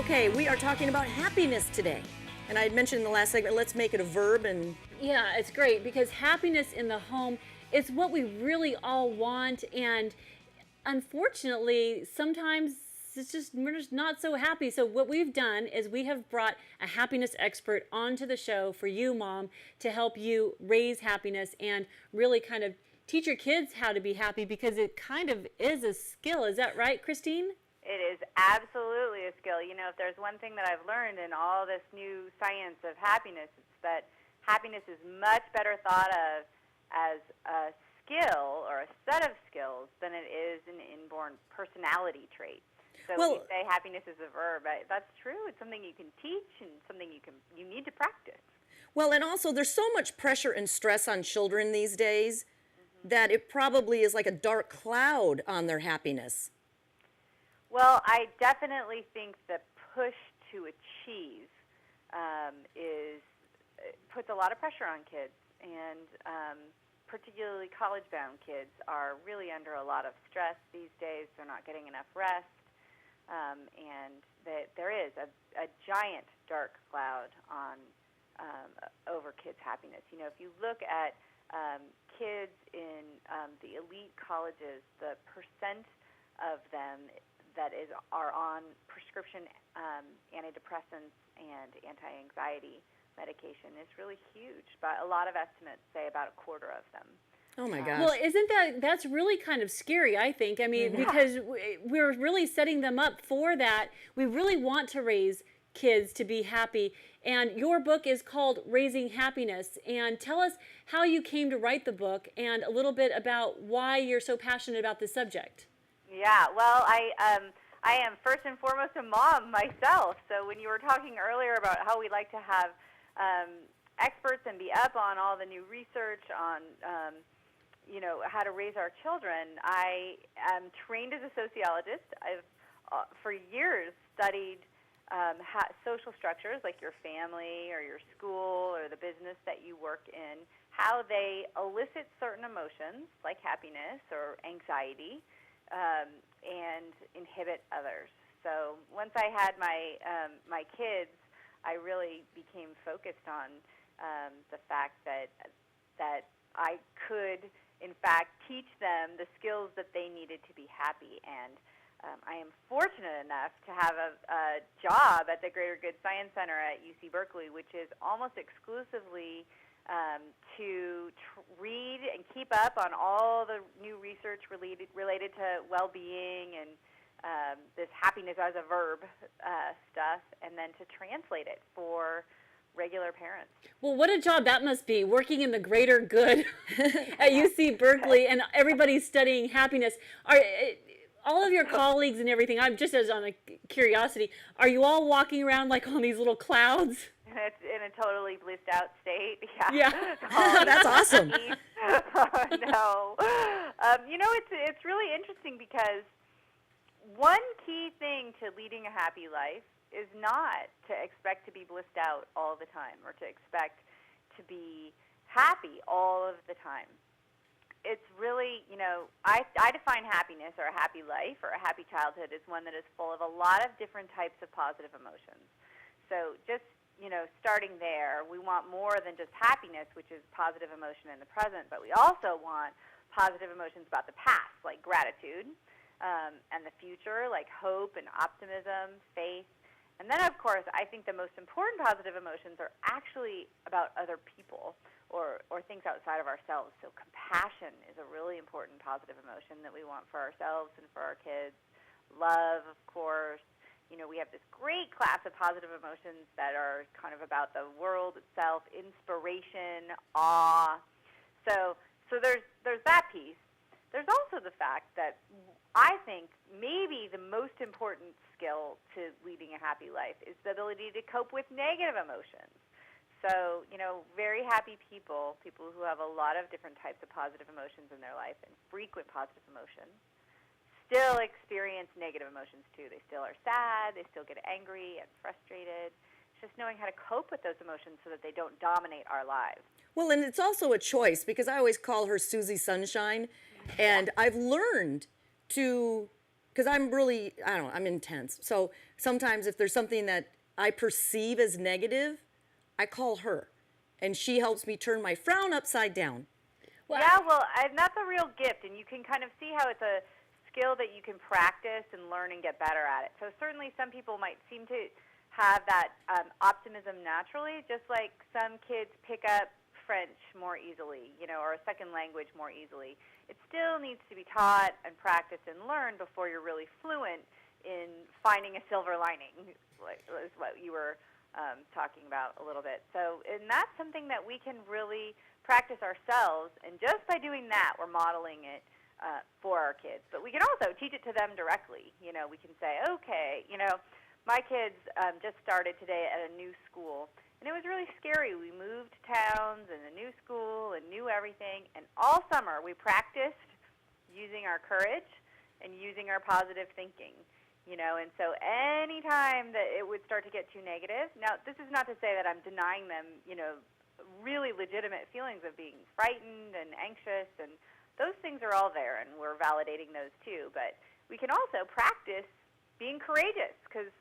Okay, we are talking about happiness today. And I had mentioned in the last segment, let's make it a verb. And Yeah, it's great because happiness in the home is what we really all want. And unfortunately, sometimes we're just not so happy. So what we've done is we have brought a happiness expert onto the show for you, Mom, to help you raise happiness and really kind of teach your kids how to be happy, because it kind of is a skill. Is that right, Christine? It is absolutely a skill. You know, if there's one thing that I've learned in all this new science of happiness, it's that happiness is much better thought of as a skill or a set of skills than it is an inborn personality trait. So when you say happiness is a verb, that's true. It's something you can teach and something you need to practice. well, and also there's so much pressure and stress on children these days that it probably is like a dark cloud on their happiness. Well, I definitely think the push to achieve puts a lot of pressure on kids, and particularly college-bound kids are really under a lot of stress these days. They're not getting enough rest, and there is a giant dark cloud on over kids' happiness. You know, if you look at kids in the elite colleges, the percent of them that are on prescription antidepressants and anti-anxiety medication is really huge. But a lot of estimates say about a quarter of them. Oh my gosh. Well, that's really kind of scary, I think. I mean, because we're really setting them up for that. We really want to raise kids to be happy. And your book is called Raising Happiness. And tell us how you came to write the book and a little bit about why you're so passionate about this subject. Yeah, well, I am first and foremost a mom myself. So when you were talking earlier about how we like to have experts and be up on all the new research on how to raise our children, I am trained as a sociologist. I've for years studied social structures like your family or your school or the business that you work in, how they elicit certain emotions like happiness or anxiety, and inhibit others. So once I had my kids, I really became focused on the fact that I could, in fact, teach them the skills that they needed to be happy. And I am fortunate enough to have a job at the Greater Good Science Center at UC Berkeley, which is almost exclusively to read and keep up on all the new research related to well-being and this happiness as a verb stuff, and then to translate it for regular parents. Well, what a job that must be, working in the greater good at UC Berkeley, and everybody's studying happiness. All of your colleagues and everything, I'm just as on a curiosity, are you all walking around like on these little clouds? It's in a totally blissed out state. Yeah. That's awesome. No. It's really interesting because one key thing to leading a happy life is not to expect to be blissed out all the time or to expect to be happy all of the time. It's really, I define happiness or a happy life or a happy childhood as one that is full of a lot of different types of positive emotions. So just starting there, we want more than just happiness, which is positive emotion in the present, but we also want positive emotions about the past, like gratitude, and the future, like hope and optimism, faith. And then, of course, I think the most important positive emotions are actually about other people or things outside of ourselves. So compassion is a really important positive emotion that we want for ourselves and for our kids. Love, of course. We have this great class of positive emotions that are kind of about the world itself, inspiration, awe. So there's that piece. There's also the fact that I think maybe the most important skill to leading a happy life is the ability to cope with negative emotions. So, very happy people who have a lot of different types of positive emotions in their life and frequent positive emotions, still experience negative emotions too. They still are sad, they still get angry and frustrated. It's just knowing how to cope with those emotions so that they don't dominate our lives. Well, and it's also a choice because I always call her Susie Sunshine, and I've learned to because I'm really, I don't know, I'm intense. So sometimes if there's something that I perceive as negative, I call her, and she helps me turn my frown upside down. Yeah, well, and that's a real gift, and you can kind of see how it's a skill that you can practice and learn and get better at it. So certainly some people might seem to have that optimism naturally, just like some kids pick up French more easily, or a second language more easily. It still needs to be taught and practiced and learned before you're really fluent in finding a silver lining, like is what you were talking about a little bit. So, and that's something that we can really practice ourselves, and just by doing that, we're modeling it for our kids. But we can also teach it to them directly. We can say, okay, my kids just started today at a new school, and it was really scary. We moved towns and a new school and knew everything, and all summer we practiced using our courage and using our positive thinking. And so any time that it would start to get too negative, now this is not to say that I'm denying them, really legitimate feelings of being frightened and anxious, and those things are all there, and we're validating those too. But we can also practice being courageous, because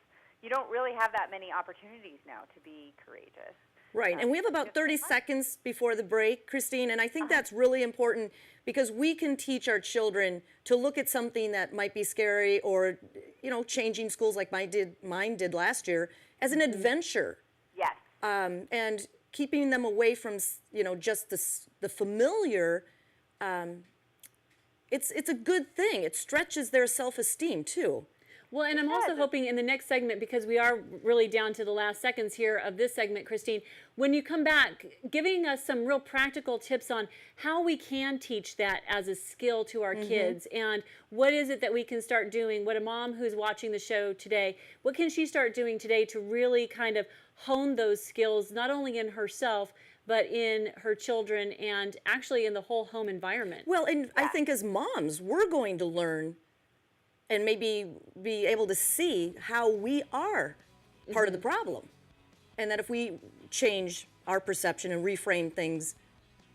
you don't really have that many opportunities now to be courageous. Right, and we have about 30 seconds before the break, Christine, and I think that's really important, because we can teach our children to look at something that might be scary, or, changing schools like mine did last year, as an adventure. Yes. And keeping them away from, just the familiar, it's a good thing. It stretches their self-esteem too. Well, and I'm also hoping in the next segment, because we are really down to the last seconds here of this segment, Christine, when you come back, giving us some real practical tips on how we can teach that as a skill to our kids, and what is it that we can start doing, what a mom who's watching the show today, what can she start doing today to really kind of hone those skills, not only in herself, but in her children and actually in the whole home environment. Well, and I think as moms, we're going to learn and maybe be able to see how we are part of the problem. And that if we change our perception and reframe things,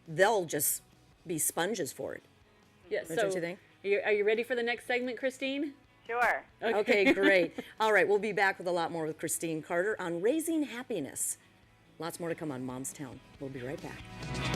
they'll just be sponges for it. Yes. That's what you think? Are you ready for the next segment, Christine? Sure. Okay, great. All right, we'll be back with a lot more with Christine Carter on Raising Happiness. Lots more to come on Mom's Town. We'll be right back.